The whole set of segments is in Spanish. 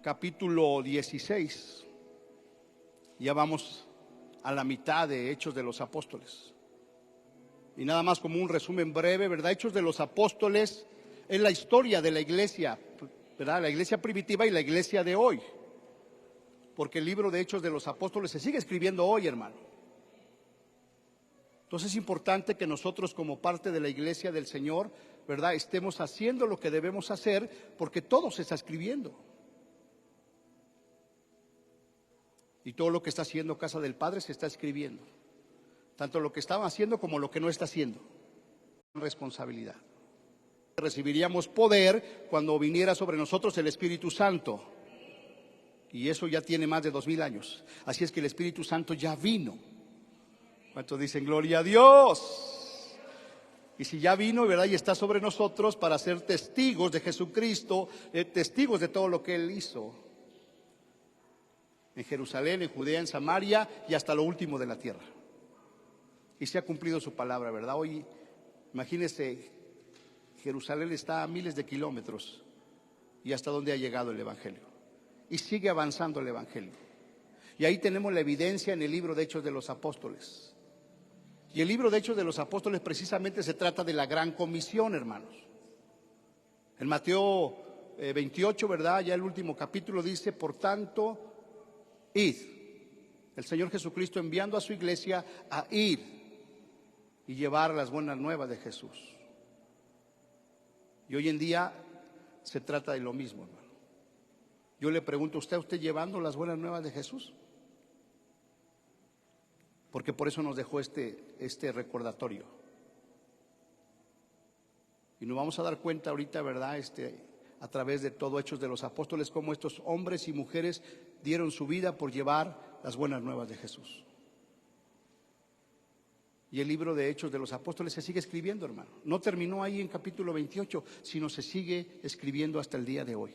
capítulo 16. Ya vamos a la mitad de Hechos de los Apóstoles. Y nada más como un resumen breve, ¿verdad? Hechos de los Apóstoles es la historia de la iglesia, ¿verdad? La iglesia primitiva y la iglesia de hoy. Porque el libro de Hechos de los Apóstoles se sigue escribiendo hoy, hermano. Entonces es importante que nosotros como parte de la iglesia del Señor, ¿verdad?, estemos haciendo lo que debemos hacer, porque todo se está escribiendo. Y todo lo que está haciendo Casa del Padre se está escribiendo. Tanto lo que estaba haciendo como lo que no está haciendo. Responsabilidad. Recibiríamos poder cuando viniera sobre nosotros el Espíritu Santo. Y eso ya tiene más de 2000 años. Así es que el Espíritu Santo ya vino. ¿Cuántos dicen gloria a Dios? Y si ya vino, ¿verdad?, y está sobre nosotros para ser testigos de Jesucristo, testigos de todo lo que Él hizo. En Jerusalén, en Judea, en Samaria y hasta lo último de la tierra. Y se ha cumplido su palabra, ¿verdad? Hoy, imagínense, Jerusalén está a miles de kilómetros y hasta dónde ha llegado el Evangelio. Y sigue avanzando el Evangelio. Y ahí tenemos la evidencia en el libro de Hechos de los Apóstoles. Y el libro de Hechos de los Apóstoles precisamente se trata de la gran comisión, hermanos. En Mateo 28, ¿verdad? Ya el último capítulo dice, por tanto, id. El Señor Jesucristo enviando a su iglesia a ir y llevar las buenas nuevas de Jesús. Y hoy en día se trata de lo mismo, hermano. Yo le pregunto, ¿está usted llevando las buenas nuevas de Jesús? Porque por eso nos dejó este recordatorio. Y nos vamos a dar cuenta ahorita, ¿verdad?, a través de todo Hechos de los Apóstoles, cómo estos hombres y mujeres dieron su vida por llevar las buenas nuevas de Jesús. Y el libro de Hechos de los Apóstoles se sigue escribiendo, hermano. No terminó ahí en capítulo 28, sino se sigue escribiendo hasta el día de hoy.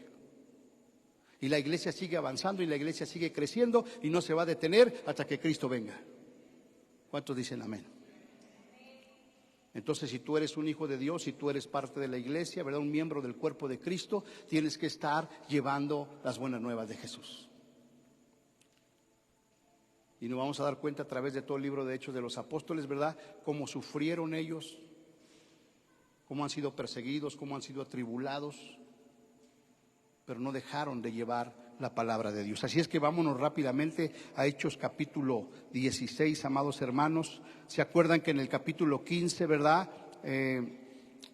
Y la iglesia sigue avanzando y la iglesia sigue creciendo y no se va a detener hasta que Cristo venga. ¿Cuántos dicen amén? Entonces, si tú eres un hijo de Dios, si tú eres parte de la iglesia, ¿verdad?, un miembro del cuerpo de Cristo, tienes que estar llevando las buenas nuevas de Jesús. Y nos vamos a dar cuenta a través de todo el libro de Hechos de los Apóstoles, ¿verdad?, cómo sufrieron ellos, cómo han sido perseguidos, cómo han sido atribulados, pero no dejaron de llevar la palabra de Dios. Así es que vámonos rápidamente a Hechos capítulo 16, amados hermanos. ¿Se acuerdan que en el capítulo 15, verdad,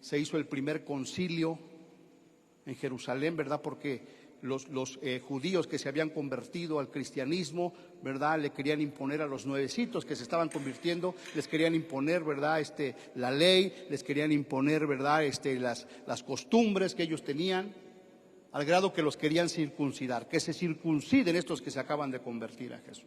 se hizo el primer concilio en Jerusalén, verdad? Porque los judíos que se habían convertido al cristianismo, ¿verdad?, le querían imponer a los nuevecitos que se estaban convirtiendo, les querían imponer, ¿verdad?, la ley, les querían imponer, ¿verdad?, las costumbres que ellos tenían, al grado que los querían circuncidar, que se circunciden estos que se acaban de convertir a Jesús.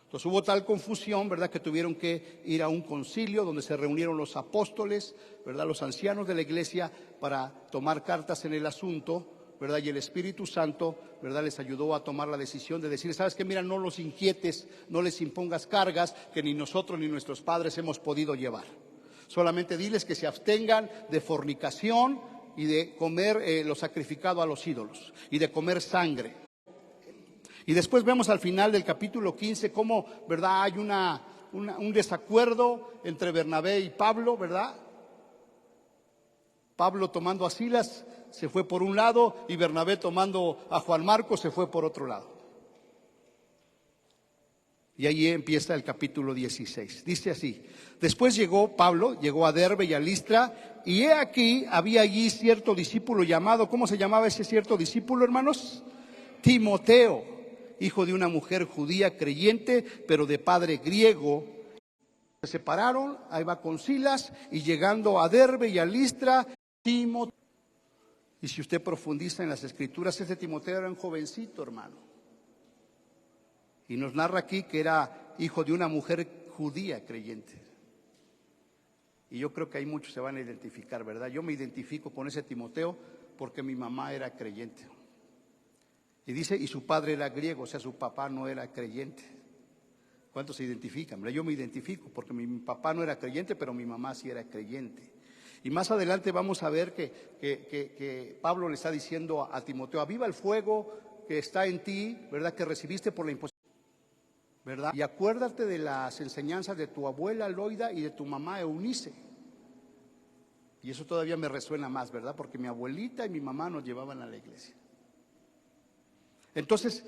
Entonces hubo tal confusión, ¿verdad?, que tuvieron que ir a un concilio donde se reunieron los apóstoles, ¿verdad?, los ancianos de la iglesia, para tomar cartas en el asunto, ¿verdad? Y el Espíritu Santo, ¿verdad?, les ayudó a tomar la decisión de decir, ¿sabes qué? Mira, no los inquietes, no les impongas cargas que ni nosotros ni nuestros padres hemos podido llevar. Solamente diles que se abstengan de fornicación y de comer lo sacrificado a los ídolos y de comer sangre. Y después vemos al final del capítulo 15 cómo, ¿verdad?, hay un desacuerdo entre Bernabé y Pablo, ¿verdad? Pablo, tomando a Silas, se fue por un lado, y Bernabé, tomando a Juan Marcos, se fue por otro lado. Y ahí empieza el capítulo 16. Dice así: después Pablo llegó a Derbe y a Listra, y he aquí, había allí cierto discípulo llamado, ¿cómo se llamaba ese cierto discípulo, hermanos? Timoteo, hijo de una mujer judía creyente, pero de padre griego. Se separaron, ahí va con Silas, y llegando a Derbe y a Listra, Timoteo. Y si usted profundiza en las escrituras, ese Timoteo era un jovencito, hermano. Y nos narra aquí que era hijo de una mujer judía creyente. Y yo creo que ahí muchos se van a identificar, ¿verdad? Yo me identifico con ese Timoteo porque mi mamá era creyente. Y dice, y su padre era griego, o sea, su papá no era creyente. ¿Cuántos se identifican? Yo me identifico porque mi papá no era creyente, pero mi mamá sí era creyente. Y más adelante vamos a ver que Pablo le está diciendo a Timoteo: aviva el fuego que está en ti, ¿verdad? Que recibiste por la imposición, ¿verdad? Y acuérdate de las enseñanzas de tu abuela Loida y de tu mamá Eunice. Y eso todavía me resuena más, ¿verdad? Porque mi abuelita y mi mamá nos llevaban a la iglesia. Entonces,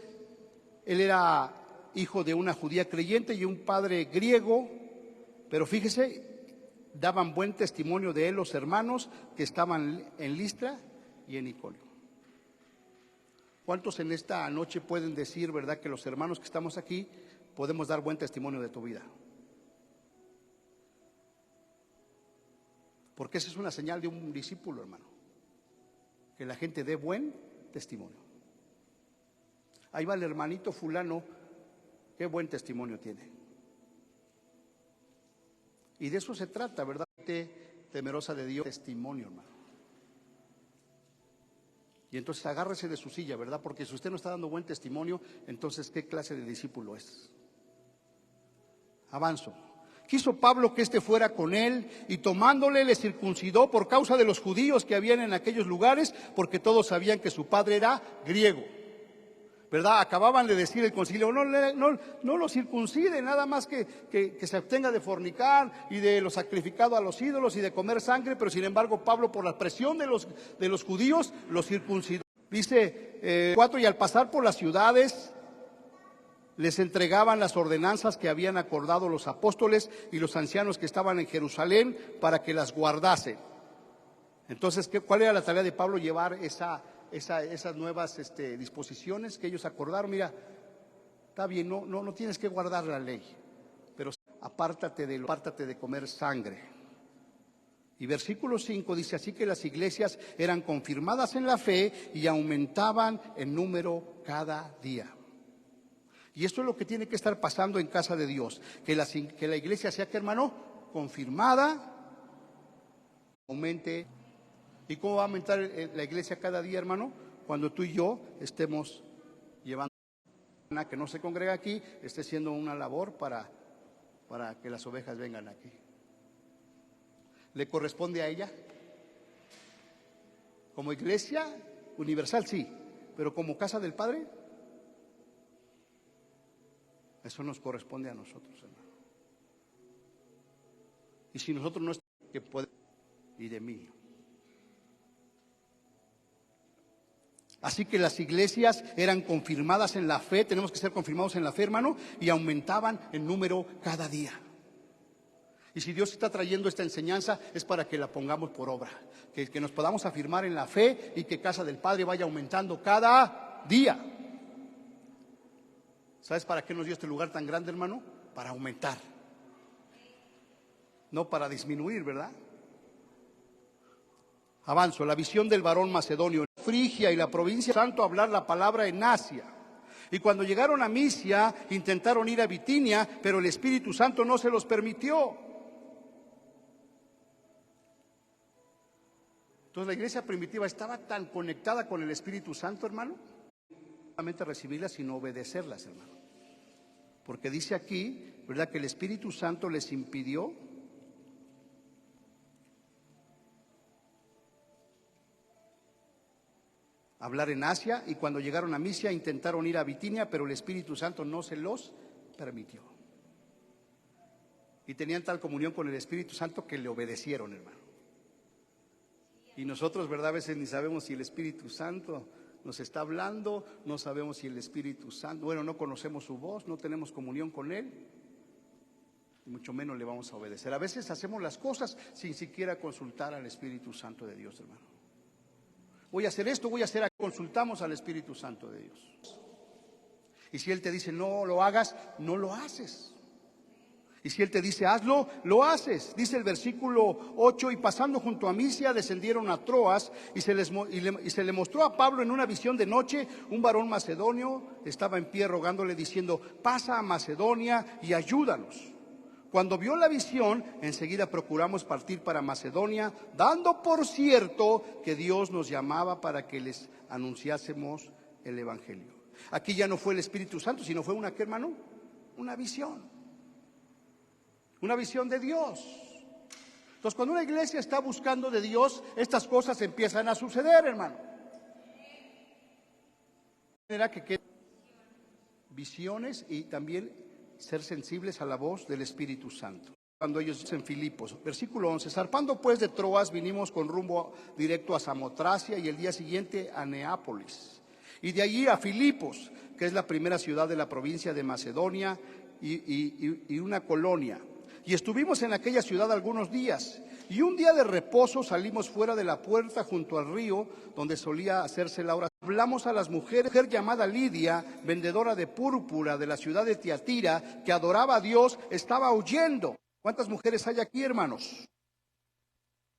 él era hijo de una judía creyente y un padre griego, pero fíjese, daban buen testimonio de él los hermanos que estaban en Listra y en Iconio. ¿Cuántos en esta noche pueden decir, verdad, que los hermanos que estamos aquí podemos dar buen testimonio de tu vida? Porque esa es una señal de un discípulo, hermano, que la gente dé buen testimonio. Ahí va el hermanito fulano, qué buen testimonio tiene. Y de eso se trata, ¿verdad? Temerosa de Dios, testimonio, hermano. Y entonces agárrese de su silla, ¿verdad? Porque si usted no está dando buen testimonio, entonces ¿qué clase de discípulo es? Avanzo. Quiso Pablo que éste fuera con él, y tomándole le circuncidó por causa de los judíos que habían en aquellos lugares, porque todos sabían que su padre era griego, ¿verdad? Acababan de decir el concilio: no lo circuncide, nada más que se abstenga de fornicar y de lo sacrificado a los ídolos y de comer sangre. Pero sin embargo Pablo, por la presión de los judíos, lo circuncidó. Dice 4: y al pasar por las ciudades les entregaban las ordenanzas que habían acordado los apóstoles y los ancianos que estaban en Jerusalén para que las guardasen. Entonces, ¿cuál era la tarea de Pablo? Llevar esas nuevas disposiciones que ellos acordaron. Mira, está bien, no tienes que guardar la ley, pero apártate de comer sangre. Y versículo 5 dice: así que las iglesias eran confirmadas en la fe y aumentaban en número cada día. Y esto es lo que tiene que estar pasando en casa de Dios, que la iglesia sea, ¿qué, hermano? Confirmada, aumente. ¿Y cómo va a aumentar la iglesia cada día, hermano? Cuando tú y yo estemos llevando a que no se congrega aquí, esté haciendo una labor para que las ovejas vengan aquí. ¿Le corresponde a ella? Como iglesia universal, sí, pero como casa del Padre, eso nos corresponde a nosotros, hermano. Y si nosotros no estamos, que puede, y de mí. Así que las iglesias eran confirmadas en la fe, tenemos que ser confirmados en la fe, hermano, y aumentaban en número cada día. Y si Dios está trayendo esta enseñanza, es para que la pongamos por obra, que nos podamos afirmar en la fe y que casa del Padre vaya aumentando cada día. ¿Sabes para qué nos dio este lugar tan grande, hermano? Para aumentar, no para disminuir, ¿verdad? Avanzo. La visión del varón macedonio: Frigia y la provincia santo hablar la palabra en Asia. Y cuando llegaron a Misia, intentaron ir a Bitinia, pero el Espíritu Santo no se los permitió. Entonces la iglesia primitiva estaba tan conectada con el Espíritu Santo, hermano, no solamente recibirlas, sino obedecerlas, hermano. Porque dice aquí, ¿verdad?, que el Espíritu Santo les impidió hablar en Asia, y cuando llegaron a Misia intentaron ir a Bitinia, pero el Espíritu Santo no se los permitió. Y tenían tal comunión con el Espíritu Santo que le obedecieron, hermano. Y nosotros, ¿verdad?, a veces ni sabemos si el Espíritu Santo nos está hablando, no sabemos si el Espíritu Santo, bueno, no conocemos su voz, no tenemos comunión con Él, y mucho menos le vamos a obedecer. A veces hacemos las cosas sin siquiera consultar al Espíritu Santo de Dios, hermano. Voy a hacer esto, voy a hacer aquello. Consultamos al Espíritu Santo de Dios. Y si Él te dice no lo hagas, no lo haces. Y si Él te dice hazlo, lo haces. Dice el versículo 8: y pasando junto a Misia descendieron a Troas, y se le mostró a Pablo en una visión de noche un varón macedonio, estaba en pie rogándole diciendo: pasa a Macedonia y ayúdanos. Cuando vio la visión, enseguida procuramos partir para Macedonia, dando por cierto que Dios nos llamaba para que les anunciásemos el Evangelio. Aquí ya no fue el Espíritu Santo, sino fue una, ¿qué, hermano? Una visión de Dios. Entonces, cuando una iglesia está buscando de Dios, estas cosas empiezan a suceder, hermano. Era que queden visiones y también ser sensibles a la voz del Espíritu Santo. Cuando ellos en Filipos, versículo 11, zarpando pues de Troas, vinimos con rumbo directo a Samotracia y el día siguiente a Neápolis. Y de allí a Filipos, que es la primera ciudad de la provincia de Macedonia y una colonia. Y estuvimos en aquella ciudad algunos días. Y un día de reposo salimos fuera de la puerta junto al río donde solía hacerse la oración. Hablamos a las mujeres, mujer llamada Lidia, vendedora de púrpura de la ciudad de Tiatira, que adoraba a Dios, estaba oyendo. ¿Cuántas mujeres hay aquí, hermanos?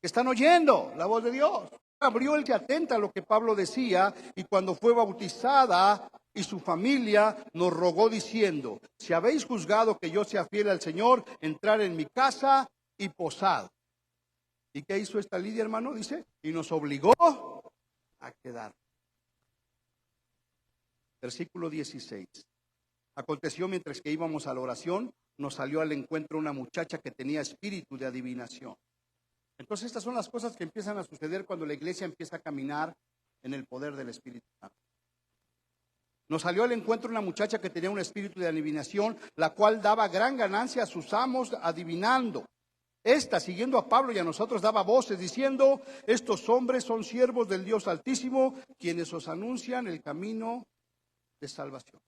Que están oyendo la voz de Dios. Abrió el que atenta a lo que Pablo decía, y cuando fue bautizada y su familia nos rogó diciendo: si habéis juzgado que yo sea fiel al Señor, entrar en mi casa y posad. ¿Y qué hizo esta Lidia, hermano? Dice, y nos obligó a quedar. Versículo 16. Aconteció mientras que íbamos a la oración, nos salió al encuentro una muchacha que tenía espíritu de adivinación. Entonces estas son las cosas que empiezan a suceder cuando la iglesia empieza a caminar en el poder del Espíritu Santo. Nos salió al encuentro una muchacha que tenía un espíritu de adivinación, la cual daba gran ganancia a sus amos adivinando. Esta, siguiendo a Pablo y a nosotros, daba voces diciendo: estos hombres son siervos del Dios Altísimo, quienes os anuncian el camino de salvación.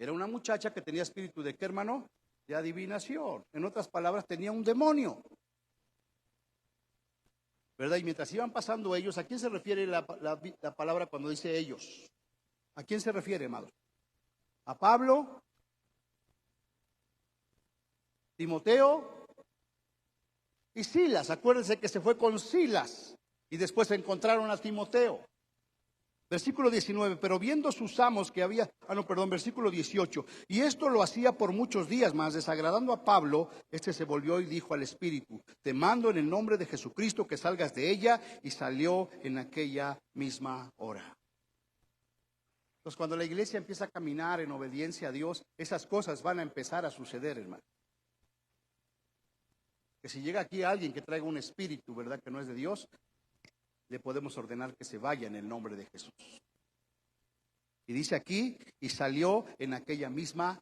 Era una muchacha que tenía espíritu de ¿qué, hermano? De adivinación. En otras palabras, tenía un demonio, ¿verdad? Y mientras iban pasando ellos, ¿a quién se refiere la palabra cuando dice ellos? ¿A quién se refiere, amados? ¿A Pablo? ¿Timoteo? Y Silas. Acuérdense que se fue con Silas y después encontraron a Timoteo. Versículo 19, pero viendo sus amos que había, versículo 18, y esto lo hacía por muchos días más, desagradando a Pablo, este se volvió y dijo al espíritu: te mando en el nombre de Jesucristo que salgas de ella, y salió en aquella misma hora. Entonces, cuando la iglesia empieza a caminar en obediencia a Dios, esas cosas van a empezar a suceder, hermano. Que si llega aquí alguien que traiga un espíritu, ¿verdad?, que no es de Dios, le podemos ordenar que se vaya en el nombre de Jesús. Y dice aquí, y salió en aquella misma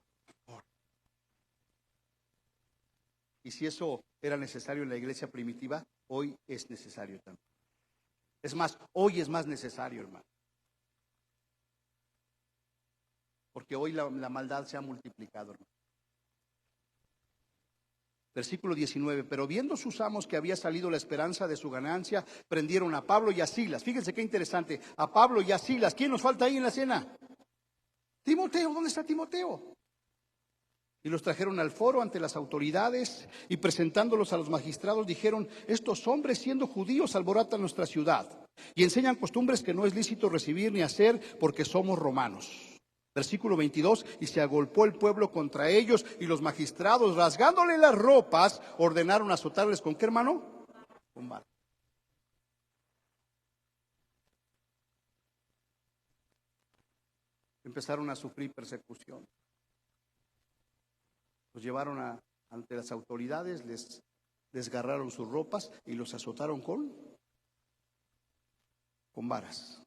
hora. Y si eso era necesario en la iglesia primitiva, hoy es necesario también. Es más, hoy es más necesario, hermano. Porque hoy la maldad se ha multiplicado, hermano. Versículo 19, pero viendo sus amos que había salido la esperanza de su ganancia, prendieron a Pablo y a Silas. Fíjense qué interesante, a Pablo y a Silas. ¿Quién nos falta ahí en la escena? Timoteo. ¿Dónde está Timoteo? Y los trajeron al foro ante las autoridades, y presentándolos a los magistrados dijeron: estos hombres, siendo judíos, alborotan nuestra ciudad y enseñan costumbres que no es lícito recibir ni hacer, porque somos romanos. Versículo 22, y se agolpó el pueblo contra ellos, y los magistrados, rasgándole las ropas, ordenaron azotarles. ¿Con qué, hermano? Con vara. Empezaron a sufrir persecución. Los llevaron ante las autoridades, les desgarraron sus ropas y los azotaron con varas.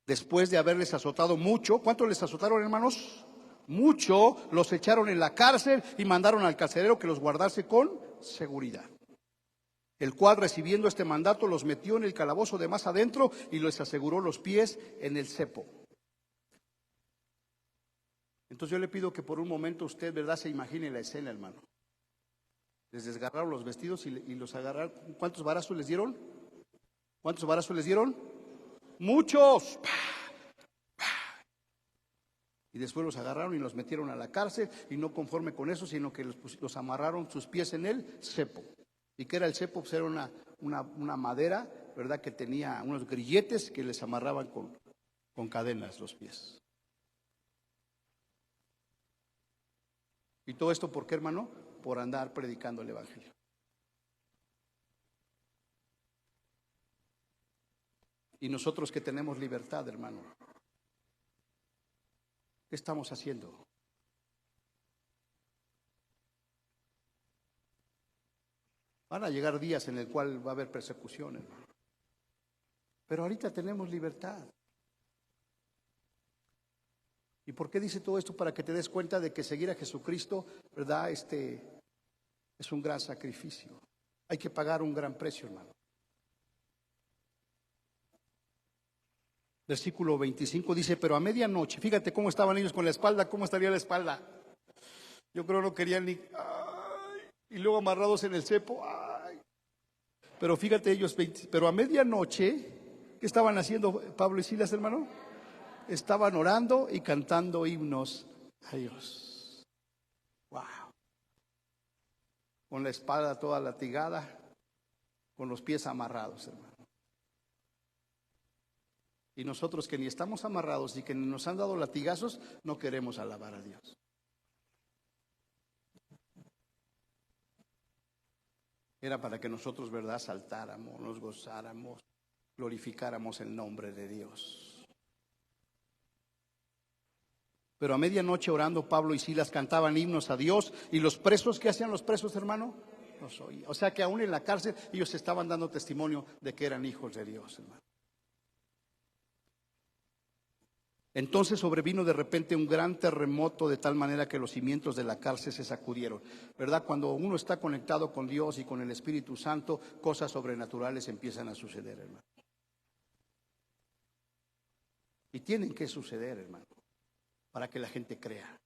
Después de haberles azotado mucho, ¿cuánto les azotaron, hermanos? Mucho. Los echaron en la cárcel y mandaron al carcelero que los guardase con seguridad. El cual, recibiendo este mandato, los metió en el calabozo de más adentro y les aseguró los pies en el cepo. Entonces yo le pido que por un momento usted, ¿verdad?, se imagine la escena, hermano. Les desgarraron los vestidos y los agarraron. ¿Cuántos varazos les dieron? ¿Cuántos varazos les dieron? Muchos. Y después los agarraron y los metieron a la cárcel, y no conforme con eso, sino que los amarraron sus pies en el cepo. ¿Y qué era el cepo? Pues era una madera, ¿verdad?, que tenía unos grilletes que les amarraban con cadenas los pies. ¿Y todo esto por qué, hermano? Por andar predicando el evangelio. Y nosotros que tenemos libertad, hermano, ¿qué estamos haciendo? Van a llegar días en el cual va a haber persecución, hermano. Pero ahorita tenemos libertad. ¿Y por qué dice todo esto? Para que te des cuenta de que seguir a Jesucristo, ¿verdad? Es un gran sacrificio. Hay que pagar un gran precio, hermano. Versículo 25 dice, pero a medianoche, fíjate cómo estaban ellos con la espalda, cómo estaría la espalda. Yo creo no querían ni, ay, y luego amarrados en el cepo, ay. Pero fíjate ellos, pero a medianoche, ¿qué estaban haciendo Pablo y Silas, hermano? Estaban orando y cantando himnos a Dios. Wow. Con la espada toda latigada, con los pies amarrados, hermano. Y nosotros que ni estamos amarrados y que ni nos han dado latigazos, no queremos alabar a Dios. Era para que nosotros, ¿verdad?, saltáramos, nos gozáramos, glorificáramos el nombre de Dios. Pero a medianoche orando Pablo y Silas cantaban himnos a Dios, y los presos, ¿qué hacían los presos, hermano? Los oían. O sea que aún en la cárcel ellos estaban dando testimonio de que eran hijos de Dios, hermano. Entonces sobrevino de repente un gran terremoto, de tal manera que los cimientos de la cárcel se sacudieron. ¿Verdad? Cuando uno está conectado con Dios y con el Espíritu Santo, cosas sobrenaturales empiezan a suceder, hermano. Y tienen que suceder, hermano, para que la gente crea.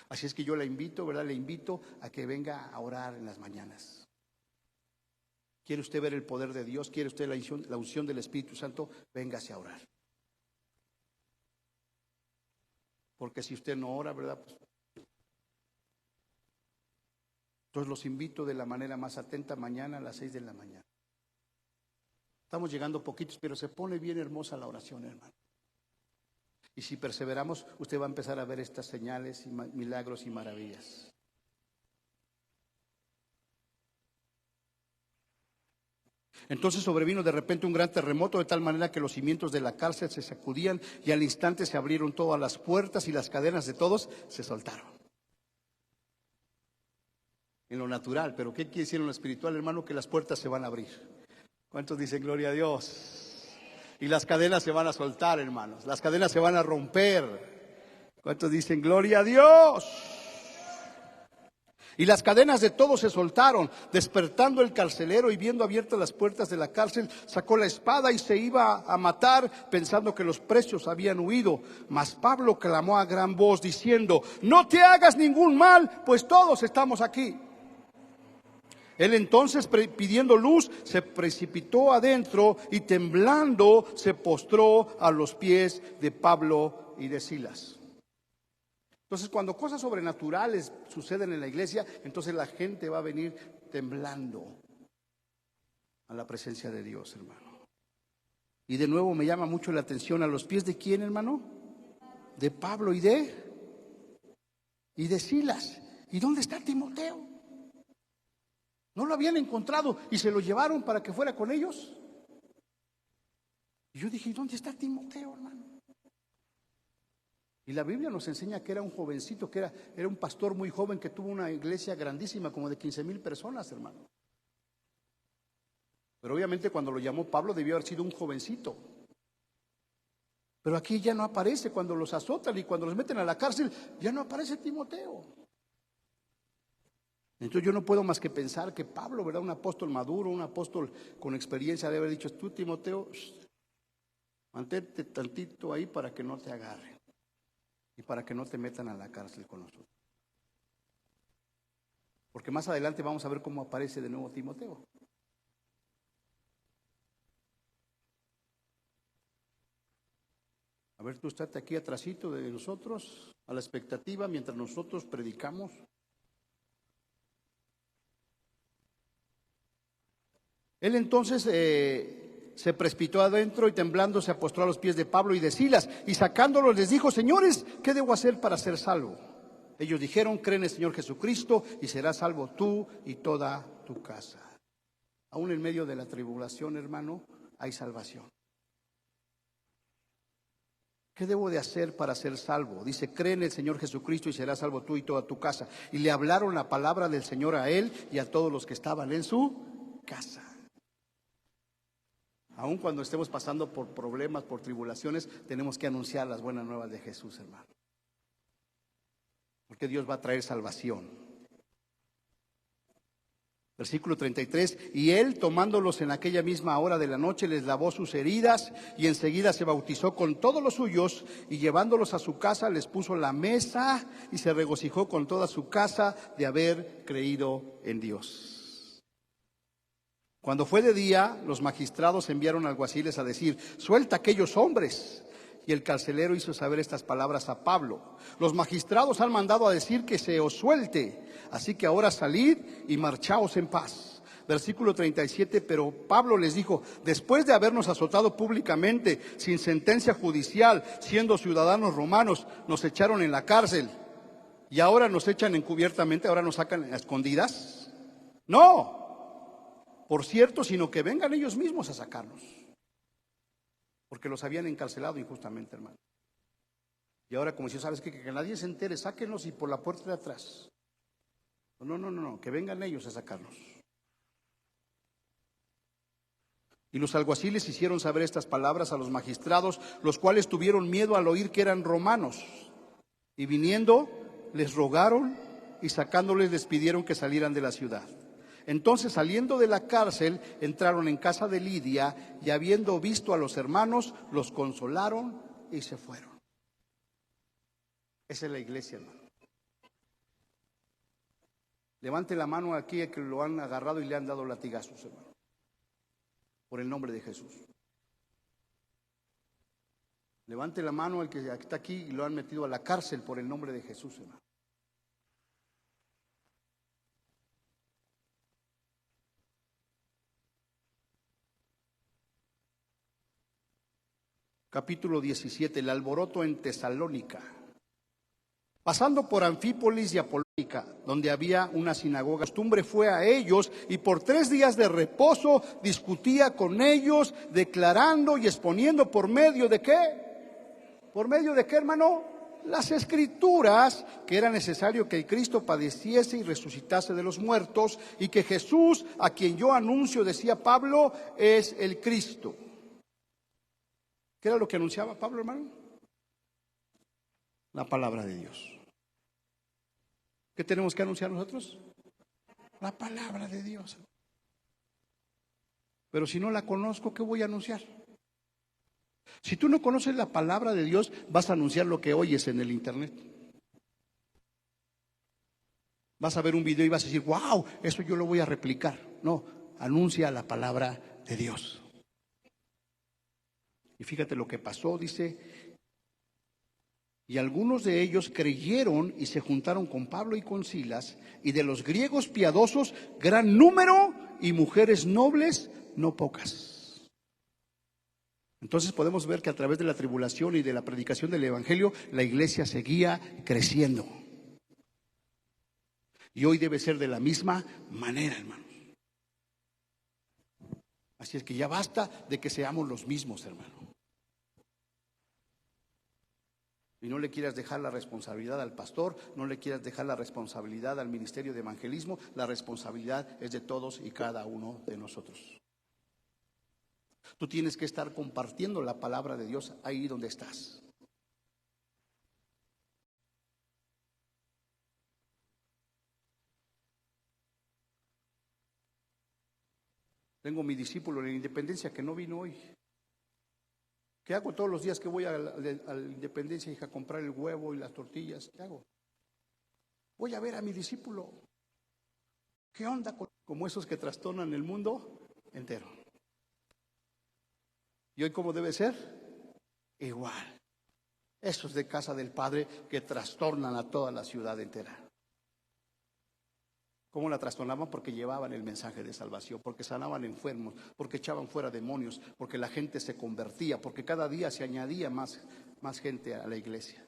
Así es que yo la invito, ¿verdad? Le invito a que venga a orar en las mañanas. ¿Quiere usted ver el poder de Dios? ¿Quiere usted la unción del Espíritu Santo? Véngase a orar. Porque si usted no ora, ¿verdad? Pues, entonces los invito de la manera más atenta mañana a las 6 de la mañana. Estamos llegando poquitos, pero se pone bien hermosa la oración, hermano. Y si perseveramos, usted va a empezar a ver estas señales y milagros y maravillas. Entonces sobrevino de repente un gran terremoto, de tal manera que los cimientos de la cárcel se sacudían, y al instante se abrieron todas las puertas y las cadenas de todos se soltaron. En lo natural, pero ¿qué quiere decir en lo espiritual, hermano? Que las puertas se van a abrir. ¿Cuántos dicen gloria a Dios? Y las cadenas se van a soltar, hermanos. Las cadenas se van a romper. ¿Cuántos dicen gloria a Dios? Y las cadenas de todos se soltaron. Despertando el carcelero y viendo abiertas las puertas de la cárcel, sacó la espada y se iba a matar, pensando que los presos habían huido. Mas Pablo clamó a gran voz diciendo: no te hagas ningún mal, pues todos estamos aquí. Él entonces, pidiendo luz, se precipitó adentro y temblando se postró a los pies de Pablo y de Silas. Entonces, cuando cosas sobrenaturales suceden en la iglesia, entonces la gente va a venir temblando a la presencia de Dios, hermano. Y de nuevo me llama mucho la atención, ¿a los pies de quién, hermano? De Pablo y de Silas. ¿Y dónde está Timoteo? ¿No lo habían encontrado y se lo llevaron para que fuera con ellos? Y yo dije, ¿dónde está Timoteo, hermano? Y la Biblia nos enseña que era un jovencito, que era un pastor muy joven que tuvo una iglesia grandísima, como de 15,000 personas, hermano. Pero obviamente cuando lo llamó Pablo debió haber sido un jovencito. Pero aquí ya no aparece, cuando los azotan y cuando los meten a la cárcel, ya no aparece Timoteo. Entonces yo no puedo más que pensar que Pablo, ¿verdad? Un apóstol maduro, un apóstol con experiencia, debe haber dicho: tú, Timoteo, mantente tantito ahí para que no te agarren y para que no te metan a la cárcel con nosotros. Porque más adelante vamos a ver cómo aparece de nuevo Timoteo. A ver, tú estate aquí atrasito de nosotros, a la expectativa, mientras nosotros predicamos. Él entonces se precipitó adentro y temblando se postró a los pies de Pablo y de Silas, y sacándolos les dijo: señores, ¿qué debo hacer para ser salvo? Ellos dijeron: cree en el Señor Jesucristo y serás salvo tú y toda tu casa. Aún en medio de la tribulación, hermano, hay salvación. ¿Qué debo de hacer para ser salvo? Dice, cree en el Señor Jesucristo y serás salvo tú y toda tu casa. Y le hablaron la palabra del Señor a él y a todos los que estaban en su casa. Aun cuando estemos pasando por problemas, por tribulaciones, tenemos que anunciar las buenas nuevas de Jesús, hermano. Porque Dios va a traer salvación. Versículo 33, y él tomándolos en aquella misma hora de la noche les lavó sus heridas y enseguida se bautizó con todos los suyos y llevándolos a su casa les puso la mesa y se regocijó con toda su casa de haber creído en Dios. Cuando fue de día, los magistrados enviaron alguaciles a decir, suelta a aquellos hombres. Y el carcelero hizo saber estas palabras a Pablo. Los magistrados han mandado a decir que se os suelte, así que ahora salid y marchaos en paz. Versículo 37, pero Pablo les dijo, después de habernos azotado públicamente, sin sentencia judicial, siendo ciudadanos romanos, nos echaron en la cárcel y ahora nos echan encubiertamente, ahora nos sacan a escondidas. No, por cierto, sino que vengan ellos mismos a sacarnos. Porque los habían encarcelado injustamente, hermano. Y ahora, como si sabes que nadie se entere, sáquenlos y por la puerta de atrás. No, que vengan ellos a sacarlos. Y los alguaciles hicieron saber estas palabras a los magistrados, los cuales tuvieron miedo al oír que eran romanos. Y viniendo, les rogaron y sacándoles les pidieron que salieran de la ciudad. Entonces, saliendo de la cárcel, entraron en casa de Lidia y habiendo visto a los hermanos, los consolaron y se fueron. Esa es la iglesia, hermano. Levante la mano aquí a que lo han agarrado y le han dado latigazos, hermano. Por el nombre de Jesús. Levante la mano al que está aquí y lo han metido a la cárcel por el nombre de Jesús, hermano. Capítulo 17, el alboroto en Tesalónica. Pasando por Anfípolis y Apolónica, donde había una sinagoga, costumbre fue a ellos y por 3 días de reposo discutía con ellos, declarando y exponiendo por medio de ¿qué? ¿Por medio de qué, hermano? Las Escrituras, que era necesario que el Cristo padeciese y resucitase de los muertos, y que Jesús, a quien yo anuncio, decía Pablo, es el Cristo. ¿Qué era lo que anunciaba Pablo, hermano? La palabra de Dios. ¿Qué tenemos que anunciar nosotros? La palabra de Dios. Pero si no la conozco, ¿qué voy a anunciar? Si tú no conoces la palabra de Dios, vas a anunciar lo que oyes en el internet. Vas a ver un video y vas a decir, wow, eso yo lo voy a replicar. No, anuncia la palabra de Dios. Y fíjate lo que pasó, dice, y algunos de ellos creyeron y se juntaron con Pablo y con Silas, y de los griegos piadosos, gran número, y mujeres nobles, no pocas. Entonces podemos ver que a través de la tribulación y de la predicación del Evangelio, la iglesia seguía creciendo. Y hoy debe ser de la misma manera, hermanos. Así es que ya basta de que seamos los mismos, hermano. Y no le quieras dejar la responsabilidad al pastor, no le quieras dejar la responsabilidad al ministerio de evangelismo, la responsabilidad es de todos y cada uno de nosotros. Tú tienes que estar compartiendo la palabra de Dios ahí donde estás. Tengo mi discípulo en la Independencia que no vino hoy. ¿Qué hago todos los días que voy a la Independencia y a comprar el huevo y las tortillas? ¿Qué hago? Voy a ver a mi discípulo. ¿Qué onda? Como esos que trastornan el mundo entero. ¿Y hoy cómo debe ser? Igual. Esos de casa del Padre que trastornan a toda la ciudad entera. ¿Cómo la trastornaban? Porque llevaban el mensaje de salvación, porque sanaban enfermos, porque echaban fuera demonios, porque la gente se convertía, porque cada día se añadía más gente a la iglesia.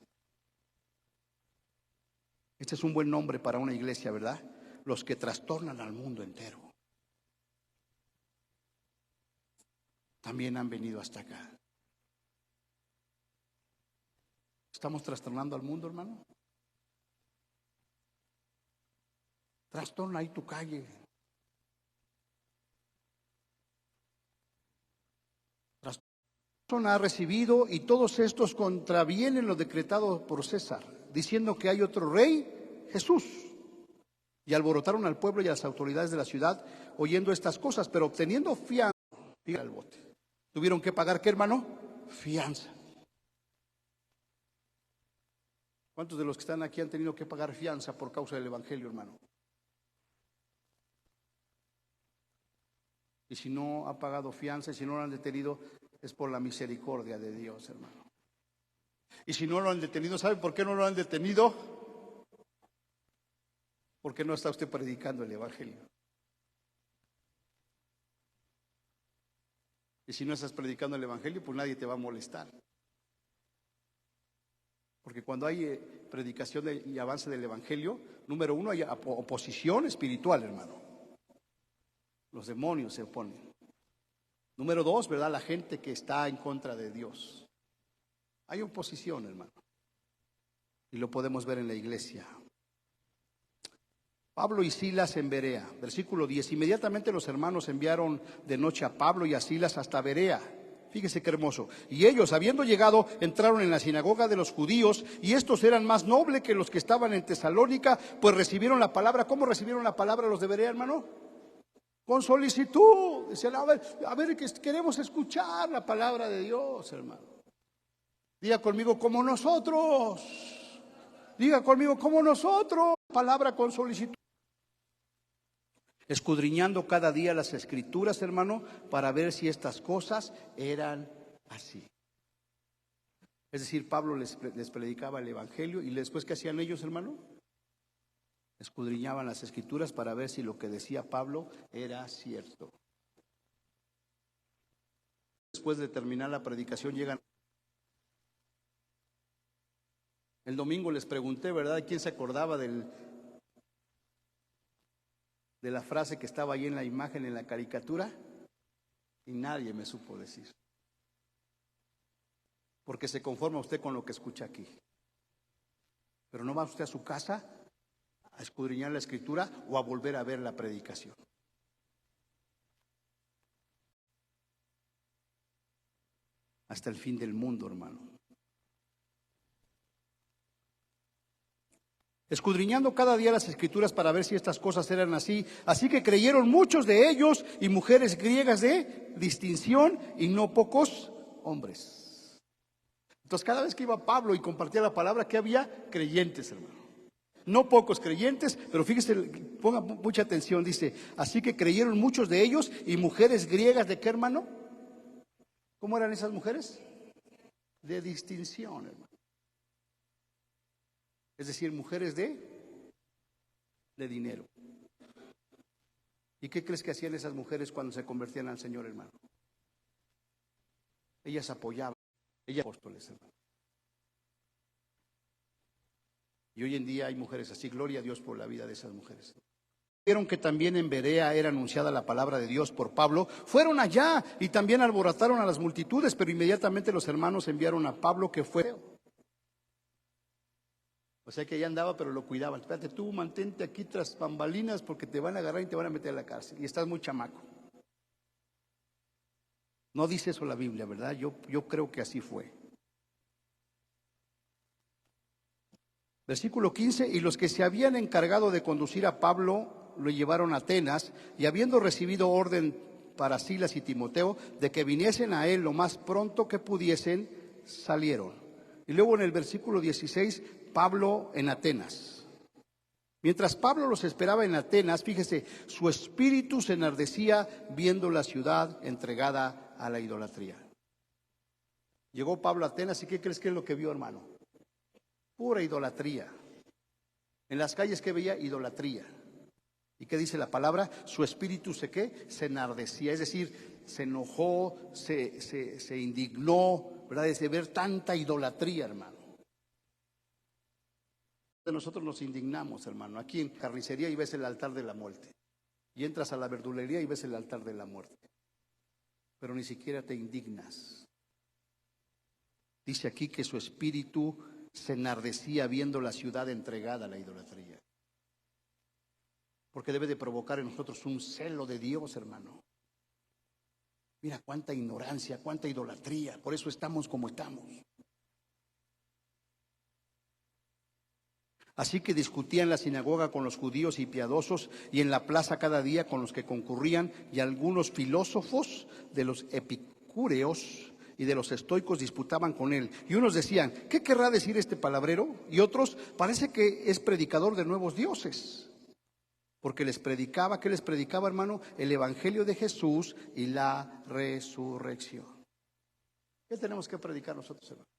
Este es un buen nombre para una iglesia, ¿verdad? Los que trastornan al mundo entero. También han venido hasta acá. Estamos trastornando al mundo, hermano. Trastorna ahí tu calle. Trastorna ha recibido, y todos estos contravienen lo decretado por César, diciendo que hay otro rey, Jesús. Y alborotaron al pueblo y a las autoridades de la ciudad oyendo estas cosas, pero obteniendo fianza, al bote. ¿Tuvieron que pagar qué, hermano? Fianza. ¿Cuántos de los que están aquí han tenido que pagar fianza por causa del evangelio, hermano? Y si no ha pagado fianza, y si no lo han detenido, es por la misericordia de Dios, hermano. Y si no lo han detenido, ¿sabe por qué no lo han detenido? Porque no está usted predicando el evangelio. Y si no estás predicando el evangelio, pues nadie te va a molestar. Porque cuando hay predicación y avance del evangelio, número uno, hay oposición espiritual, hermano. Los demonios se oponen. Número dos, ¿verdad? La gente que está en contra de Dios. Hay oposición, hermano. Y lo podemos ver en la iglesia. Pablo y Silas en Berea, versículo 10. Inmediatamente los hermanos enviaron de noche a Pablo y a Silas hasta Berea. Fíjese qué hermoso. Y ellos, habiendo llegado, entraron en la sinagoga de los judíos, y estos eran más nobles que los que estaban en Tesalónica, pues recibieron la palabra. ¿Cómo recibieron la palabra los de Berea, hermano? Con solicitud. Decían, a ver, que queremos escuchar la palabra de Dios, hermano. Diga conmigo, como nosotros. Diga conmigo, como nosotros. Palabra con solicitud. Escudriñando cada día las escrituras, hermano, para ver si estas cosas eran así. Es decir, Pablo les predicaba el evangelio, y después, ¿qué hacían ellos, hermano? Escudriñaban las escrituras para ver si lo que decía Pablo era cierto. Después de terminar la predicación llegan. El domingo les pregunté, ¿verdad? ¿Quién se acordaba de la frase que estaba ahí en la imagen, en la caricatura? Y nadie me supo decir. Porque se conforma usted con lo que escucha aquí. Pero no va usted a su casa a escudriñar la escritura o a volver a ver la predicación. Hasta el fin del mundo, hermano. Escudriñando cada día las escrituras para ver si estas cosas eran así. Así que creyeron muchos de ellos, y mujeres griegas de distinción, y no pocos hombres. Entonces, cada vez que iba Pablo y compartía la palabra, ¿qué había? Creyentes, hermano. No pocos creyentes, pero fíjese, ponga mucha atención, dice, así que creyeron muchos de ellos, y mujeres griegas de qué, hermano? ¿Cómo eran esas mujeres? De distinción, hermano. Es decir, mujeres de dinero. ¿Y qué crees que hacían esas mujeres cuando se convertían al Señor, hermano? Ellas apoyaban, ellas apóstoles, hermano. Y hoy en día hay mujeres así. Gloria a Dios por la vida de esas mujeres. Vieron que también en Berea era anunciada la palabra de Dios por Pablo. Fueron allá y también alborotaron a las multitudes, pero inmediatamente los hermanos enviaron a Pablo, que fue. O sea que allá andaba, pero lo cuidaban. Espérate, tú mantente aquí tras bambalinas, porque te van a agarrar y te van a meter a la cárcel. Y estás muy chamaco. No dice eso la Biblia, ¿verdad? Yo creo que así fue. Versículo 15, y los que se habían encargado de conducir a Pablo lo llevaron a Atenas, y habiendo recibido orden para Silas y Timoteo de que viniesen a él lo más pronto que pudiesen, salieron. Y luego en el versículo 16, Pablo en Atenas. Mientras Pablo los esperaba en Atenas, fíjese, su espíritu se enardecía viendo la ciudad entregada a la idolatría. Llegó Pablo a Atenas, ¿y qué crees que es lo que vio, hermano? Pura idolatría. En las calles, ¿qué veía? Idolatría. ¿Y qué dice la palabra? Su espíritu se enardecía, es decir, se enojó, se indignó, ¿verdad? De ver tanta idolatría, hermano. Nosotros nos indignamos, hermano. Aquí en carnicería y ves el altar de la muerte. Y entras a la verdulería y ves el altar de la muerte. Pero ni siquiera te indignas. Dice aquí que su espíritu se enardecía viendo la ciudad entregada a la idolatría. Porque debe de provocar en nosotros un celo de Dios, hermano. Mira cuánta ignorancia, cuánta idolatría. Por eso estamos como estamos. Así que discutía en la sinagoga con los judíos y piadosos, y en la plaza cada día con los que concurrían, y algunos filósofos de los epicúreos y de los estoicos disputaban con él. Y unos decían, ¿qué querrá decir este palabrero? Y otros, parece que es predicador de nuevos dioses. Porque les predicaba, ¿qué les predicaba, hermano? El evangelio de Jesús y la resurrección. ¿Qué tenemos que predicar nosotros, hermano?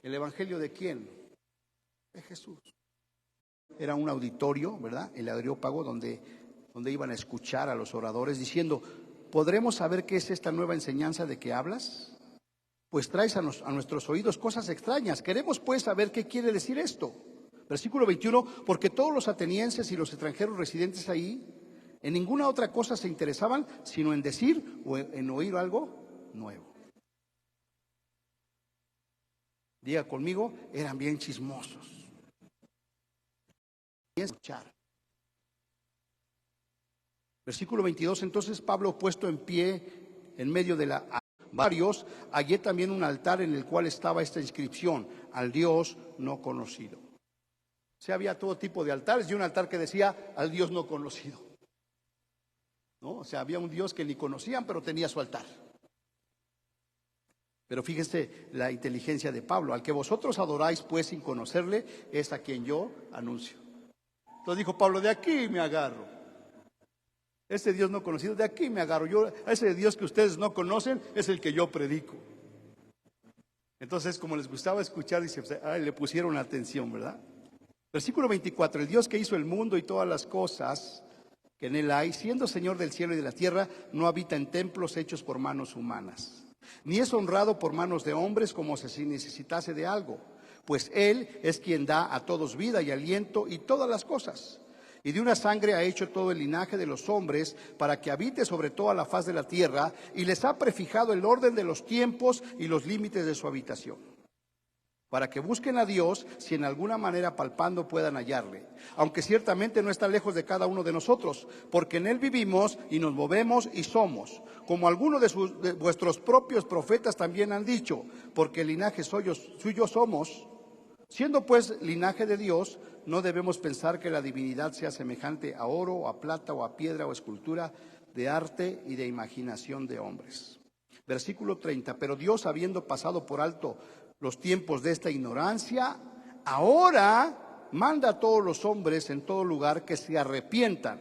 ¿El evangelio de quién? De Jesús. Era un auditorio, ¿verdad? El Areópago, donde iban a escuchar a los oradores diciendo, ¿podremos saber qué es esta nueva enseñanza de que hablas? Pues traes a nuestros oídos cosas extrañas. Queremos pues saber qué quiere decir esto. Versículo 21, porque todos los atenienses y los extranjeros residentes ahí, en ninguna otra cosa se interesaban, sino en decir o en oír algo nuevo. Diga conmigo, eran bien chismosos. Y escuchar. Versículo 22, entonces Pablo, puesto en pie en medio de varios, hallé también un altar en el cual estaba esta inscripción, al Dios no conocido. O sea, había todo tipo de altares y un altar que decía, al Dios no conocido. ¿No? O sea, había un Dios que ni conocían, pero tenía su altar. Pero fíjense la inteligencia de Pablo, al que vosotros adoráis pues sin conocerle, es a quien yo anuncio. Entonces dijo Pablo, de aquí me agarro. Ese Dios no conocido, de aquí me agarro. Yo, a ese Dios que ustedes no conocen, es el que yo predico. Entonces, como les gustaba escuchar, dice, le pusieron atención, ¿verdad? Versículo 24, el Dios que hizo el mundo y todas las cosas que en él hay, siendo Señor del cielo y de la tierra, no habita en templos hechos por manos humanas, ni es honrado por manos de hombres como si necesitase de algo, pues Él es quien da a todos vida y aliento y todas las cosas. Y de una sangre ha hecho todo el linaje de los hombres para que habite sobre toda la faz de la tierra, y les ha prefijado el orden de los tiempos y los límites de su habitación, para que busquen a Dios, si en alguna manera palpando puedan hallarle, aunque ciertamente no está lejos de cada uno de nosotros, porque en Él vivimos y nos movemos y somos, como algunos de vuestros propios profetas también han dicho, porque el linaje suyo somos. Siendo pues linaje de Dios, no debemos pensar que la divinidad sea semejante a oro, o a plata, o a piedra, o escultura de arte y de imaginación de hombres. Versículo 30, pero Dios, habiendo pasado por alto los tiempos de esta ignorancia, ahora manda a todos los hombres en todo lugar que se arrepientan,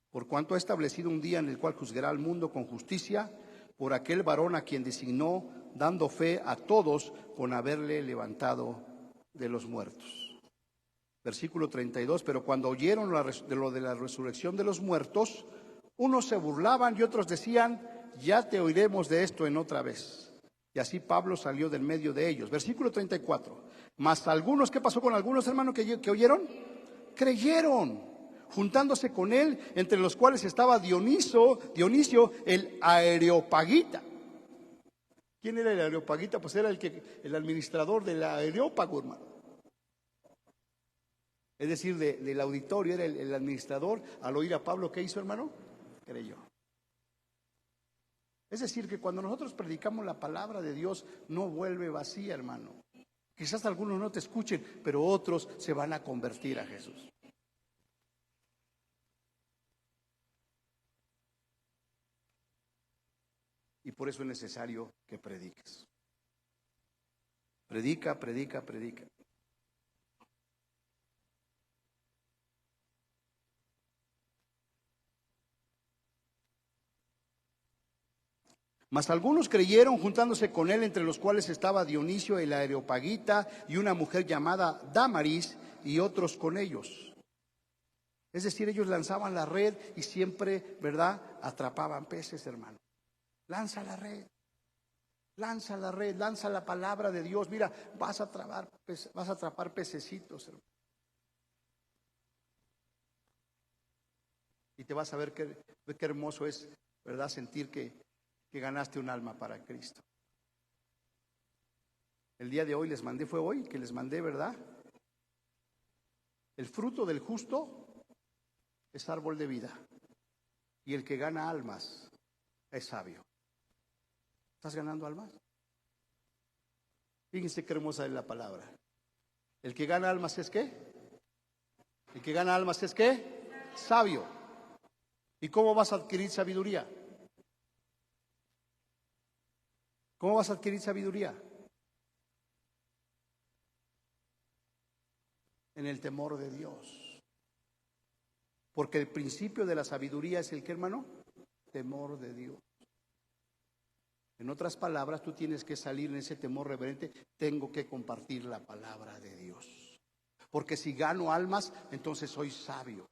por cuanto ha establecido un día en el cual juzgará al mundo con justicia por aquel varón a quien designó, dando fe a todos con haberle levantado de los muertos. Versículo 32, pero cuando oyeron lo de la resurrección de los muertos, unos se burlaban y otros decían, ya te oiremos de esto en otra vez. Y así Pablo salió del medio de ellos. Versículo 34, mas algunos, ¿qué pasó con algunos, hermanos, que oyeron? Creyeron, juntándose con él, entre los cuales estaba Dionisio el Areopagita. ¿Quién era el Areopagita? Pues era el administrador del Areópago, hermano. Es decir, del auditorio, era el administrador. Al oír a Pablo, ¿qué hizo, hermano? Creyó. Es decir, que cuando nosotros predicamos la palabra de Dios, no vuelve vacía, hermano. Quizás algunos no te escuchen, pero otros se van a convertir a Jesús. Y por eso es necesario que prediques. Predica, predica, predica. Mas algunos creyeron, juntándose con él, entre los cuales estaba Dionisio el Areopagita y una mujer llamada Dámaris, y otros con ellos. Es decir, ellos lanzaban la red y siempre, ¿verdad?, atrapaban peces, hermano. Lanza la red, lanza la red, lanza la palabra de Dios. Mira, vas a atrapar pececitos, hermano. Y te vas a ver qué hermoso es, ¿verdad?, sentir que ganaste un alma para Cristo. El día de hoy les mandé, fue hoy que les mandé, ¿verdad? El fruto del justo es árbol de vida, y el que gana almas es sabio. ¿Estás ganando almas? Fíjense qué hermosa es la palabra. El que gana almas es ¿qué? El que gana almas es ¿qué? Sabio. ¿Y cómo vas a adquirir sabiduría? ¿Cómo vas a adquirir sabiduría? En el temor de Dios. Porque el principio de la sabiduría es el que, hermano, temor de Dios. En otras palabras, tú tienes que salir en ese temor reverente. Tengo que compartir la palabra de Dios. Porque si gano almas, entonces soy sabio.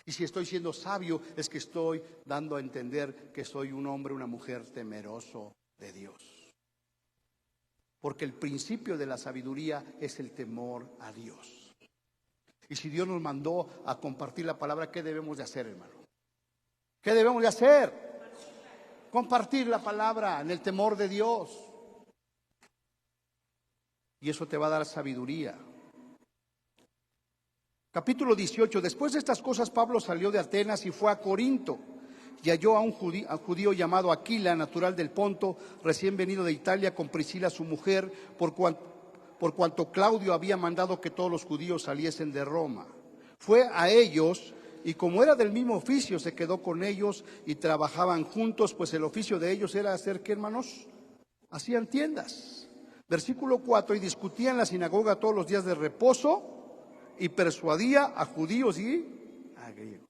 Y si estoy siendo sabio, es que estoy dando a entender que soy un hombre, una mujer temeroso de Dios. Porque el principio de la sabiduría es el temor a Dios. Y si Dios nos mandó a compartir la palabra, ¿qué debemos de hacer, hermano? ¿Qué debemos de hacer? Compartir la palabra en el temor de Dios. Y eso te va a dar sabiduría. Capítulo 18. Después de estas cosas, Pablo salió de Atenas y fue a Corinto. Y halló a un judío llamado Aquila, natural del Ponto, recién venido de Italia, con Priscila su mujer, por cuanto Claudio había mandado que todos los judíos saliesen de Roma. Fue a ellos, y como era del mismo oficio, se quedó con ellos y trabajaban juntos, pues el oficio de ellos era hacer, ¿qué, hermanos? Hacían tiendas. Versículo 4, y discutía en la sinagoga todos los días de reposo, y persuadía a judíos y a griegos.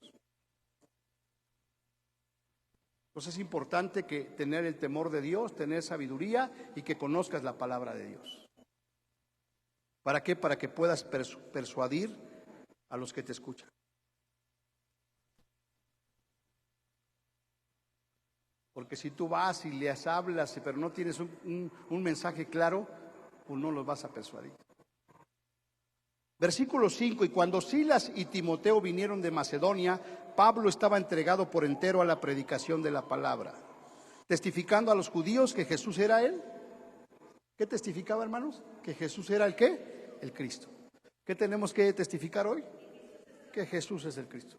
Entonces es importante que tener el temor de Dios, tener sabiduría y que conozcas la palabra de Dios. ¿Para qué? Para que puedas persuadir a los que te escuchan. Porque si tú vas y les hablas, pero no tienes un mensaje claro, pues no los vas a persuadir. Versículo 5, y cuando Silas y Timoteo vinieron de Macedonia, Pablo estaba entregado por entero a la predicación de la palabra, testificando a los judíos que Jesús era él. ¿Qué testificaba, hermanos? Que Jesús era el ¿qué? El Cristo. ¿Qué tenemos que testificar hoy? Que Jesús es el Cristo,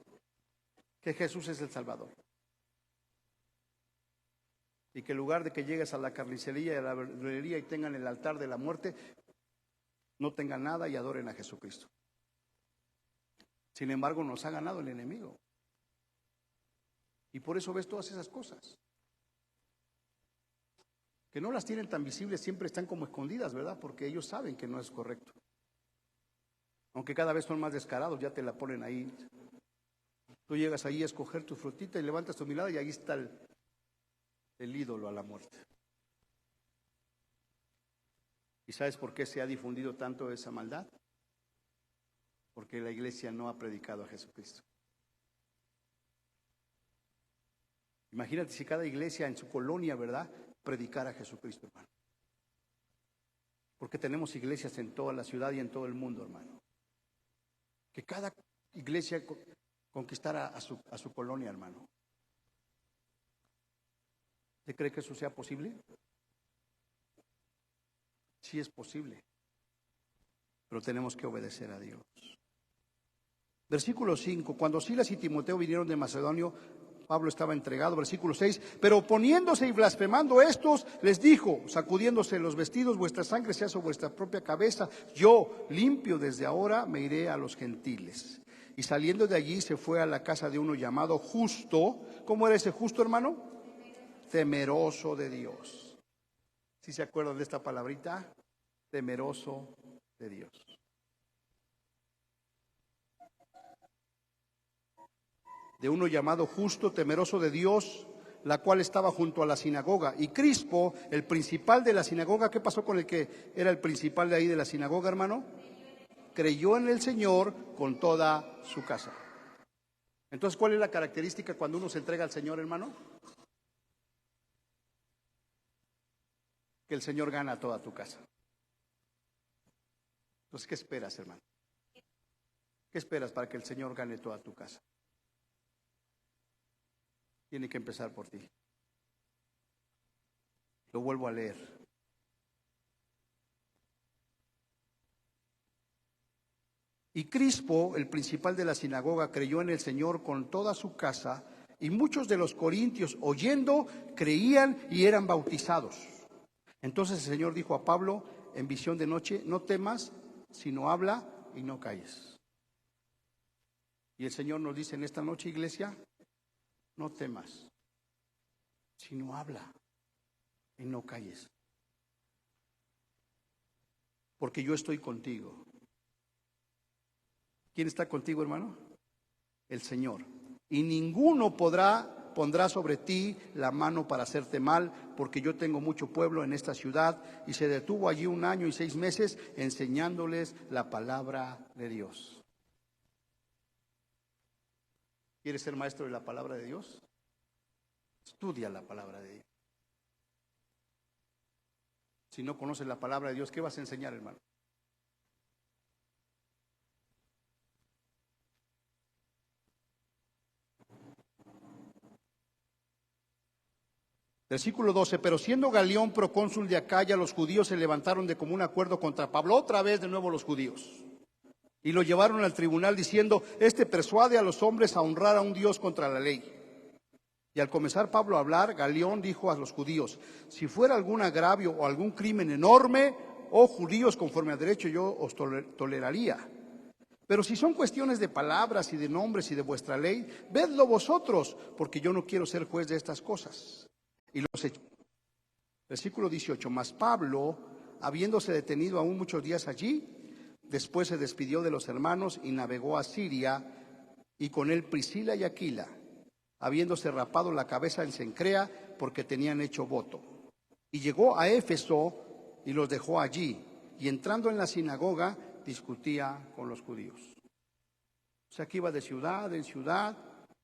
que Jesús es el Salvador. Y que en lugar de que llegues a la carnicería y a la verdulería y tengan el altar de la muerte, no tengan nada y adoren a Jesucristo. Sin embargo, nos ha ganado el enemigo. Y por eso ves todas esas cosas. Que no las tienen tan visibles, siempre están como escondidas, ¿verdad? Porque ellos saben que no es correcto. Aunque cada vez son más descarados, ya te la ponen ahí. Tú llegas ahí a escoger tu frutita y levantas tu mirada y ahí está el ídolo a la muerte. ¿Y sabes por qué se ha difundido tanto esa maldad? Porque la iglesia no ha predicado a Jesucristo. Imagínate si cada iglesia en su colonia, ¿verdad?, predicara a Jesucristo, hermano. Porque tenemos iglesias en toda la ciudad y en todo el mundo, hermano. Que cada iglesia conquistara a su colonia, hermano. ¿Usted cree que eso sea posible? Sí es posible, pero tenemos que obedecer a Dios. Versículo 5, cuando Silas y Timoteo vinieron de Macedonia, Pablo estaba entregado. Versículo 6, pero oponiéndose y blasfemando estos, les dijo, sacudiéndose los vestidos, vuestra sangre sea sobre vuestra propia cabeza, yo, limpio desde ahora, me iré a los gentiles. Y saliendo de allí se fue a la casa de uno llamado Justo. ¿Cómo era ese justo, hermano? Temeroso de Dios. ¿Sí se acuerdan de esta palabrita? Temeroso de Dios. De uno llamado Justo, temeroso de Dios, la cual estaba junto a la sinagoga. Y Crispo, el principal de la sinagoga, ¿qué pasó con el que era el principal de ahí de la sinagoga, hermano? Creyó en el Señor con toda su casa. Entonces, ¿cuál es la característica cuando uno se entrega al Señor, hermano? Que el Señor gana toda tu casa. Entonces, ¿qué esperas, hermano? ¿Qué esperas para que el Señor gane toda tu casa? Tiene que empezar por ti. Lo vuelvo a leer. Y Crispo, el principal de la sinagoga, creyó en el Señor con toda su casa, y muchos de los corintios, oyendo, creían y eran bautizados. Entonces el Señor dijo a Pablo en visión de noche: no temas, sino habla y no calles. Y el Señor nos dice en esta noche, iglesia: no temas, sino habla y no calles, porque yo estoy contigo. ¿Quién está contigo, hermano? El Señor. Y ninguno pondrá sobre ti la mano para hacerte mal, porque yo tengo mucho pueblo en esta ciudad. Y se detuvo allí 1 año y 6 meses enseñándoles la palabra de Dios. ¿Quieres ser maestro de la palabra de Dios? Estudia la palabra de Dios. Si no conoces la palabra de Dios, ¿qué vas a enseñar, hermano? Versículo 12: pero siendo Galión procónsul de Acaya, los judíos se levantaron de común acuerdo contra Pablo. Otra vez de nuevo los judíos. Y lo llevaron al tribunal diciendo: este persuade a los hombres a honrar a un Dios contra la ley. Y al comenzar Pablo a hablar, Galión dijo a los judíos: si fuera algún agravio o algún crimen enorme, oh judíos, conforme a derecho yo os toleraría. Pero si son cuestiones de palabras y de nombres y de vuestra ley, vedlo vosotros, porque yo no quiero ser juez de estas cosas. Y los hechos. Versículo 18: mas Pablo, habiéndose detenido aún muchos días allí, después se despidió de los hermanos y navegó a Siria, y con él Priscila y Aquila, habiéndose rapado la cabeza en Cencrea, porque tenían hecho voto. Y llegó a Éfeso y los dejó allí, y entrando en la sinagoga discutía con los judíos. O sea que iba de ciudad en ciudad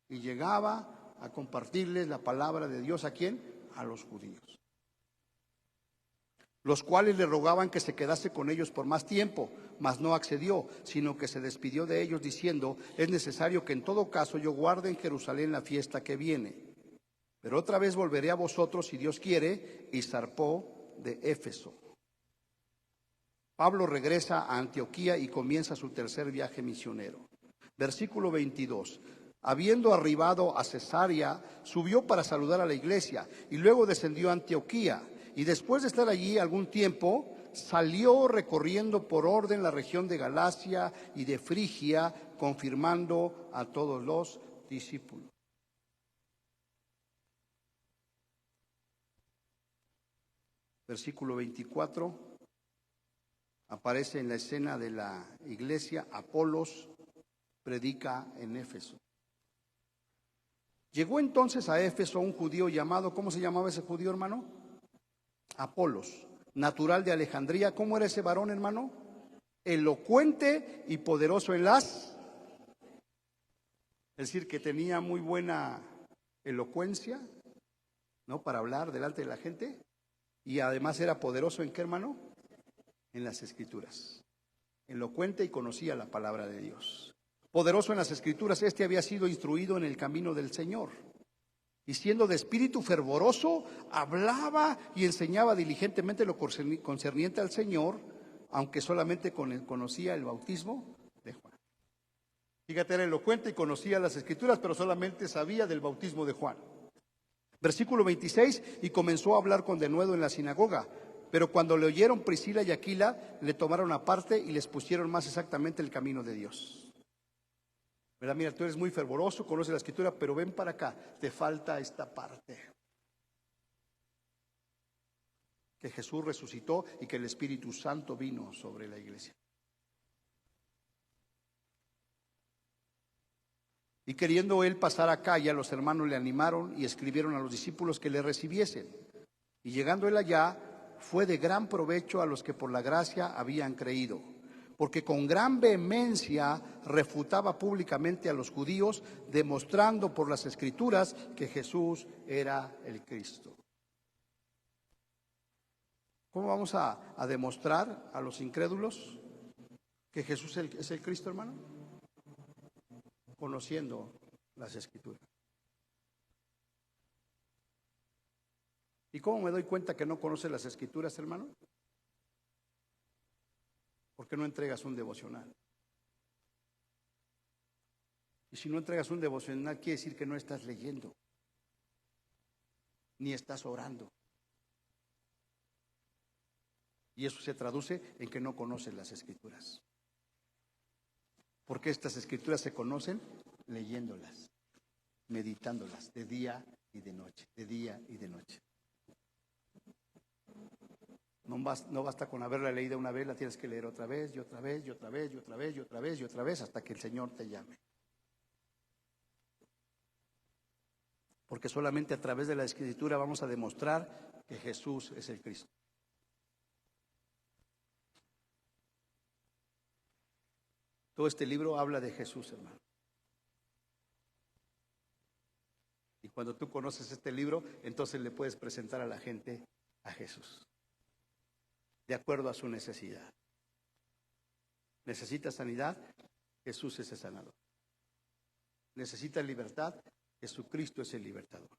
y llegaba a compartirles la palabra de Dios. ¿A quién? A los judíos, los cuales le rogaban que se quedase con ellos por más tiempo, mas no accedió, sino que se despidió de ellos diciendo: es necesario que en todo caso yo guarde en Jerusalén la fiesta que viene, pero otra vez volveré a vosotros si Dios quiere. Y zarpó de Éfeso. Pablo regresa a Antioquía y comienza su tercer viaje misionero. Versículo 22: habiendo arribado a Cesarea, subió para saludar a la iglesia y luego descendió a Antioquía. Y después de estar allí algún tiempo, salió recorriendo por orden la región de Galacia y de Frigia, confirmando a todos los discípulos. Versículo 24, aparece en la escena de la iglesia. Apolos predica en Éfeso. Llegó entonces a Éfeso un judío llamado, ¿cómo se llamaba ese judío, hermano? Apolos, natural de Alejandría. ¿Cómo era ese varón, hermano? Elocuente y poderoso en las... Es decir, que tenía muy buena elocuencia, ¿no?, para hablar delante de la gente. Y además era poderoso ¿en qué, hermano? En las escrituras. Elocuente y conocía la palabra de Dios. Poderoso en las escrituras. Este había sido instruido en el camino del Señor. Y siendo de espíritu fervoroso, hablaba y enseñaba diligentemente lo concerniente al Señor, aunque solamente conocía el bautismo de Juan. Fíjate, era elocuente y conocía las escrituras, pero solamente sabía del bautismo de Juan. Versículo 26: y comenzó a hablar con denuedo en la sinagoga. Pero cuando le oyeron Priscila y Aquila, le tomaron aparte y les pusieron más exactamente el camino de Dios. ¿Verdad? Mira, tú eres muy fervoroso, conoces la escritura, pero ven para acá, te falta esta parte. Que Jesús resucitó y que el Espíritu Santo vino sobre la iglesia. Y queriendo él pasar a Acaya, los hermanos le animaron y escribieron a los discípulos que le recibiesen. Y llegando él allá, fue de gran provecho a los que por la gracia habían creído, porque con gran vehemencia refutaba públicamente a los judíos, demostrando por las escrituras que Jesús era el Cristo. ¿Cómo vamos a demostrar a los incrédulos que Jesús es el Cristo, hermano? Conociendo las escrituras. ¿Y cómo me doy cuenta que no conoces las escrituras, hermano? ¿Por qué no entregas un devocional? Y si no entregas un devocional, quiere decir que no estás leyendo, ni estás orando. Y eso se traduce en que no conoces las Escrituras. Porque estas Escrituras se conocen leyéndolas, meditándolas de día y de noche, de día y de noche. No basta con haberla leído una vez, la tienes que leer otra vez, y otra vez, y otra vez, y otra vez, y otra vez, y otra vez, hasta que el Señor te llame. Porque solamente a través de la Escritura vamos a demostrar que Jesús es el Cristo. Todo este libro habla de Jesús, hermano. Y cuando tú conoces este libro, entonces le puedes presentar a la gente a Jesús, de acuerdo a su necesidad. ¿Necesita sanidad? Jesús es el sanador. ¿Necesita libertad? Jesucristo es el libertador.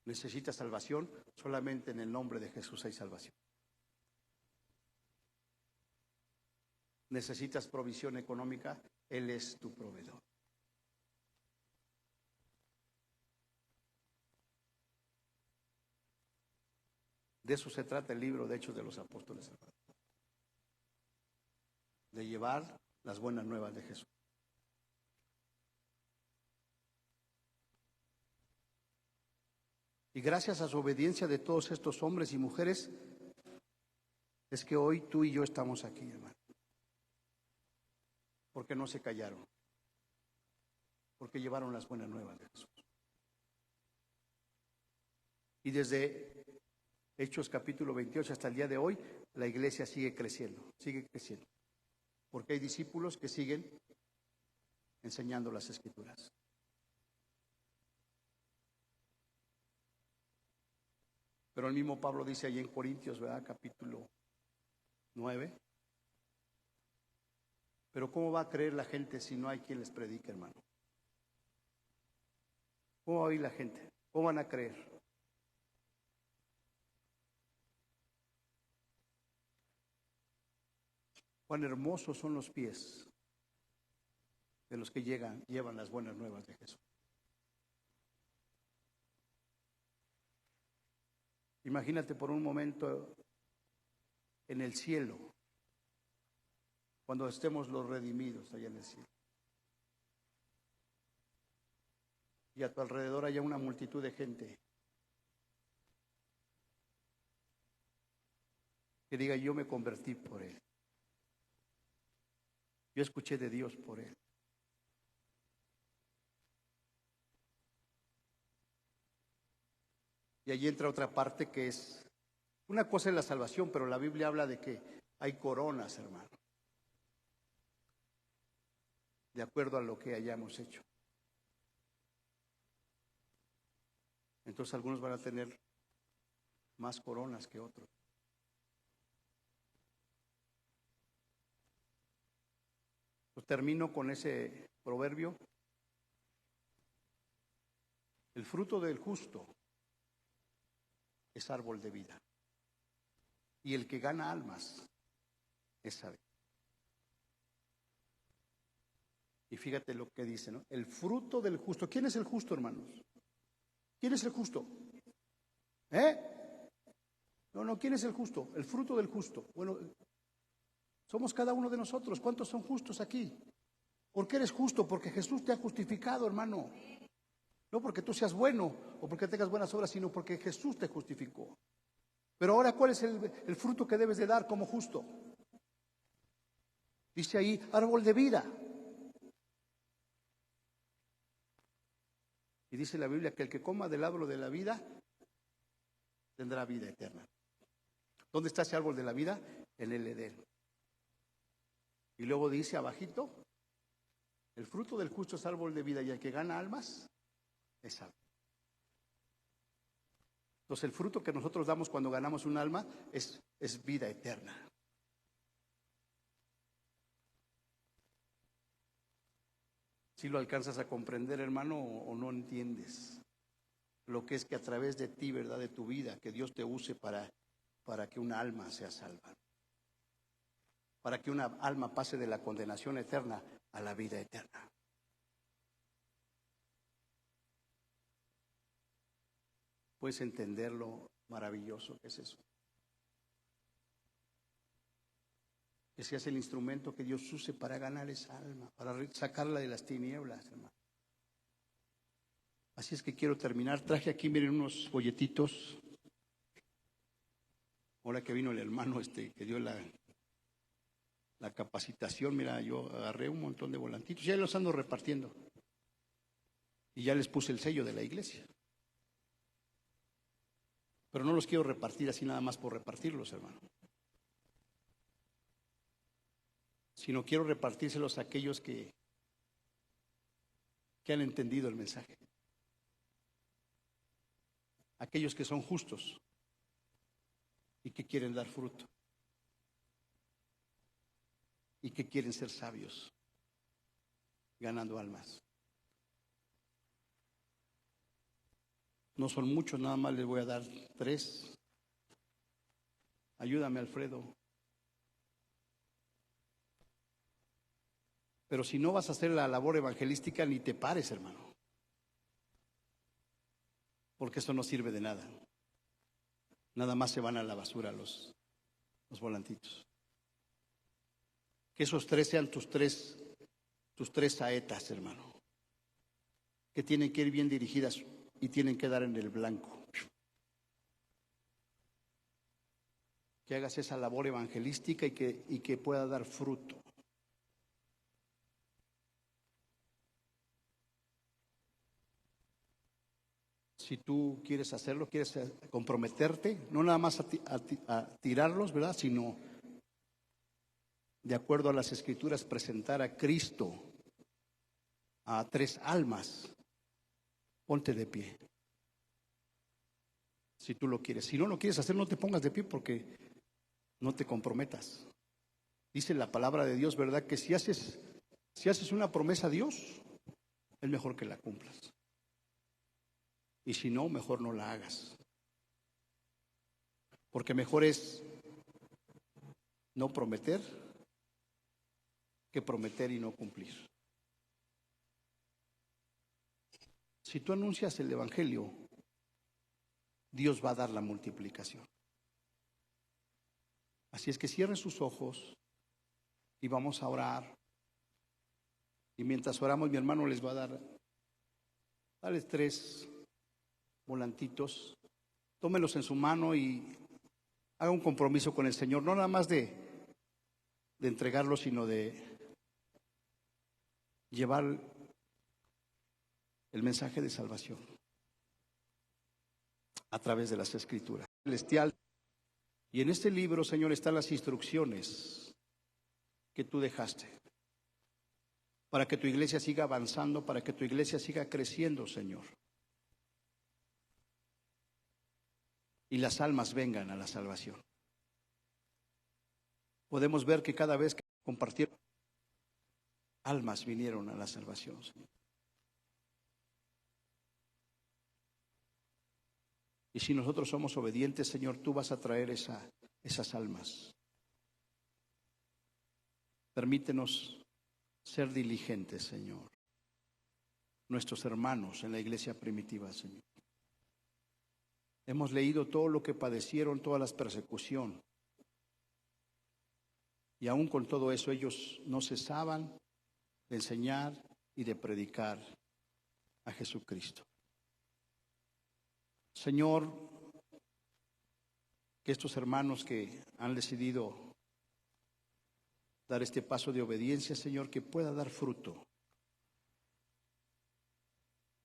¿Necesita salvación? Solamente en el nombre de Jesús hay salvación. ¿Necesitas provisión económica? Él es tu proveedor. De eso se trata el libro de Hechos de los Apóstoles, de llevar las buenas nuevas de Jesús. Y gracias a su obediencia de todos estos hombres y mujeres, es que hoy tú y yo estamos aquí, hermano. Porque no se callaron, porque llevaron las buenas nuevas de Jesús. Y desde Hechos capítulo 28 hasta el día de hoy, la iglesia sigue creciendo, porque hay discípulos que siguen enseñando las Escrituras. Pero el mismo Pablo dice allí en Corintios, ¿verdad? Capítulo 9. Pero ¿cómo va a creer la gente si no hay quien les predique, hermano? ¿Cómo va a oír la gente? ¿Cómo van a creer? Cuán hermosos son los pies de los que llevan las buenas nuevas de Jesús. Imagínate por un momento en el cielo, cuando estemos los redimidos allá en el cielo. Y a tu alrededor haya una multitud de gente que diga: yo me convertí por Él. Yo escuché de Dios por Él. Y allí entra otra parte que es, una cosa es la salvación, pero la Biblia habla de que hay coronas, hermano, de acuerdo a lo que hayamos hecho. Entonces algunos van a tener más coronas que otros. Pues termino con ese proverbio. El fruto del justo es árbol de vida, y el que gana almas es sabio. Y fíjate lo que dice, ¿no? El fruto del justo. ¿Quién es el justo, hermanos? ¿Quién es el justo? No, ¿quién es el justo? El fruto del justo. Bueno, somos cada uno de nosotros. ¿Cuántos son justos aquí? ¿Por qué eres justo? Porque Jesús te ha justificado, hermano. No porque tú seas bueno o porque tengas buenas obras, sino porque Jesús te justificó. Pero ahora, ¿cuál es el fruto que debes de dar como justo? Dice ahí, árbol de vida. Y dice la Biblia que el que coma del árbol de la vida tendrá vida eterna. ¿Dónde está ese árbol de la vida? En el Edén. Y luego dice abajito, el fruto del justo es árbol de vida, y el que gana almas es salvo. Entonces el fruto que nosotros damos cuando ganamos un alma es vida eterna. ¿Sí lo alcanzas a comprender, hermano, o no entiendes lo que es que a través de ti, verdad, de tu vida, que Dios te use para que un alma sea salva? para que una alma pase de la condenación eterna a la vida eterna. ¿Puedes entender lo maravilloso que es eso? Que seas el instrumento que Dios use para ganar esa alma, para sacarla de las tinieblas, hermano. Así es que quiero terminar. Traje aquí, miren, unos folletitos. Ahora que vino el hermano que dio la capacitación, mira, yo agarré un montón de volantitos, ya los ando repartiendo. Y ya les puse el sello de la iglesia. Pero no los quiero repartir así nada más por repartirlos, hermano. Sino quiero repartírselos a aquellos que han entendido el mensaje. Aquellos que son justos y que quieren dar fruto. Y que quieren ser sabios, ganando almas. No son muchos, nada más les voy a dar 3. Ayúdame, Alfredo. Pero si no vas a hacer la labor evangelística, ni te pares, hermano. Porque eso no sirve de nada. Nada más se van a la basura los volantitos. Que esos 3 sean tus tres saetas, hermano. Que tienen que ir bien dirigidas y tienen que dar en el blanco. Que hagas esa labor evangelística y que pueda dar fruto. Si tú quieres hacerlo, quieres comprometerte, no nada más a tirarlos, ¿verdad? Sino, de acuerdo a las Escrituras, presentar a Cristo a 3 almas. Ponte de pie. Si tú lo quieres. Si no lo quieres hacer, no te pongas de pie porque no te comprometas. Dice la palabra de Dios, ¿verdad? Que si haces una promesa a Dios, es mejor que la cumplas. Y si no, mejor no la hagas. Porque mejor es no prometer que prometer y no cumplir. Si tú anuncias el Evangelio, Dios va a dar la multiplicación. Así es que cierren sus ojos y vamos a orar. Y mientras oramos, mi hermano les va a darles 3 volantitos. Tómelos en su mano y haga un compromiso con el Señor, no nada más de entregarlos, sino de llevar el mensaje de salvación a través de las Escrituras. Celestial. Y en este libro, Señor, están las instrucciones que tú dejaste para que tu iglesia siga avanzando, para que tu iglesia siga creciendo, Señor. Y las almas vengan a la salvación. Podemos ver que cada vez que compartieron, almas vinieron a la salvación, Señor. Y si nosotros somos obedientes, Señor, tú vas a traer esas almas. Permítenos ser diligentes, Señor. Nuestros hermanos en la iglesia primitiva, Señor. Hemos leído todo lo que padecieron, todas las persecuciones. Y aún con todo eso, ellos no cesaban de enseñar y de predicar a Jesucristo. Señor, que estos hermanos que han decidido dar este paso de obediencia, Señor, que pueda dar fruto.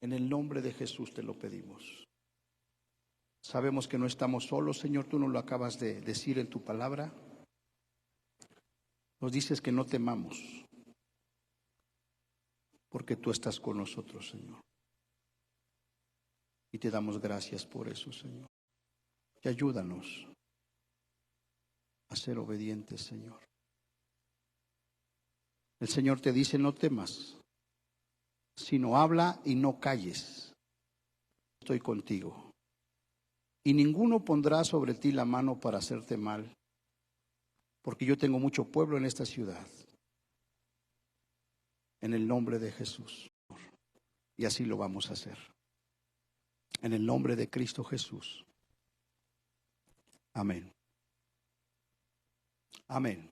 En el nombre de Jesús te lo pedimos. Sabemos que no estamos solos, Señor, tú nos lo acabas de decir en tu palabra. Nos dices que no temamos, porque tú estás con nosotros, Señor. Y te damos gracias por eso, Señor. Y ayúdanos a ser obedientes, Señor. El Señor te dice, no temas, sino habla y no calles. Estoy contigo. Y ninguno pondrá sobre ti la mano para hacerte mal. porque yo tengo mucho pueblo en esta ciudad. En el nombre de Jesús. Y así lo vamos a hacer. En el nombre de Cristo Jesús. Amén. Amén.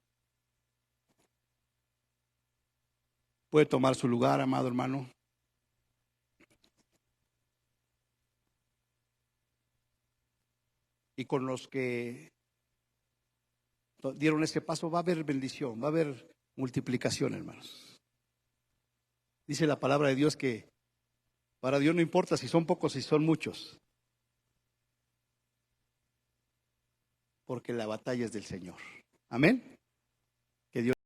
Puede tomar su lugar, amado hermano. Y con los que dieron este paso va a haber bendición, va a haber multiplicación, hermanos. Dice la palabra de Dios que para Dios no importa si son pocos, si son muchos, porque la batalla es del Señor. Amén. Que Dios